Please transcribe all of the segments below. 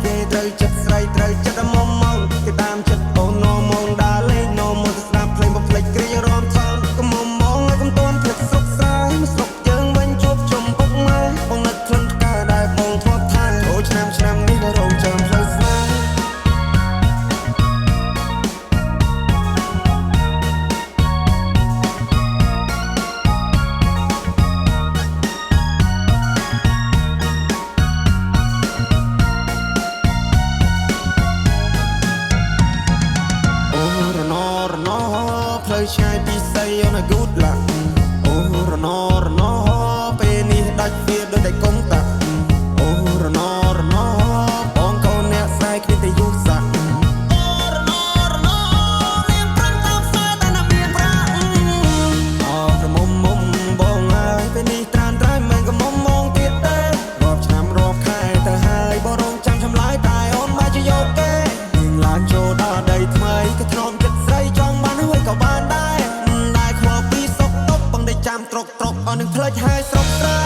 គេត្រូវចិត្តស្រីត្រូវចិត្តមុំមកគេតាមចិត្តអូននមងដើរលេងនមងទៅស្ដាប់ភ្លេងបំភ្លេចគ្រារំថងកុំមុំមកឲ្យកុំតន់ភ្លេចសុខស្រាយមកស្រុកយើងវិញជួបជុំពុកម៉ែបងនឹកក្លិនផ្កាដែលបងធ្លាប់ថាអូឆ្នាំនេះក៏រងចាំផ្លូវស្នេហ៍ផ្លូវឆ្ងាយពីស័យអូន good luck អូរណពេលនេះដាច់វាដូចតែកុំតាអូរណបងកូនអ្នកស្រីគ្នាតែយុសាក់អូរណនាងប្រាំតាមស្នេហ៍តែណាមានប្រាក់អោក្រមុំបងហើយពេលនេះត្រានត្រៃមិនក៏មុំមកទៀតទេរាប់ឆ្នាំរាប់ខែទៅហើយបងរងចាំឆ្លើយតែអូនមកជាយកគេនាងឡើងចូលដល់ដីថ្មីក៏ធ្នមចិត្តស្រីចង់បានហើយក៏បានដែរខ្វល់ពីសុខទុក្ខបងได้ចាំត្រុកអស់នឹងផ្លេចហើយស្រុកស្រែ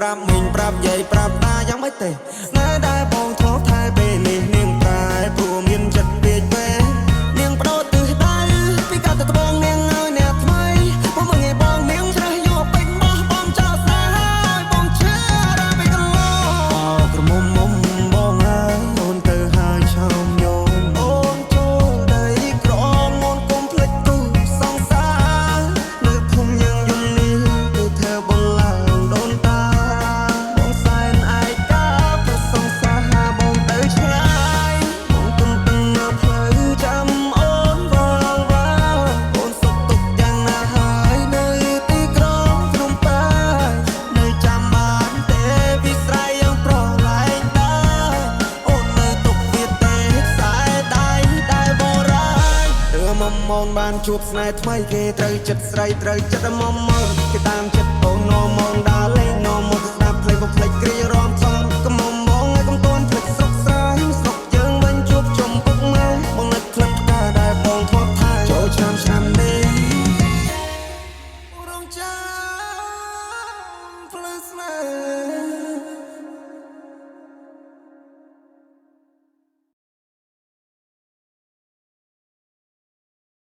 ប្រាប់មីងប្រាប់យាយប្រាប់តាយ៉ាងម៉េចទេណែដែលបងធ្លាប់ថែពេលនេះនាងប្រែព្រោះមានចិត្តពេកពេនាងបដោតទិសដៅពីកាត់ទៅត្បូងនាងឲ្យអ្នកថ្មីព្រោះមកងាយបងនាងច្រះយកពេញបោះបងចោលស្នេហ៍ហើយបងឈឺរ៉ាពេកកន្លងអោក្រមុំបងហើយអូនទៅហើយឆោមយំអូនចូលដីក្រមអូនគុំភ្លេចគូសង្សារនៅភូមិយើងយំនេះគឺធ្វើបងឡើងដូនតាមុំបានជួបស្នេហ៍ថ្មីគេត្រូវចិត្តស្រីត្រូវចិត្តមុំមកគេតាមចិត្តអូននមងដើរលេងនមងទៅស្ដាប់ភ្លេងបំភ្លេចគ្រារំថងកុំមុំមកឲ្យកុំតន់ភ្លេចសុខស្រាយស្រុកយើងវិញជួបជុំពុកម៉ែបងនឹកក្លិនផ្កាដែលបងធ្លាប់ថាចូលឆ្នាំនេះរងចាំផ្លូវស្នេហ៍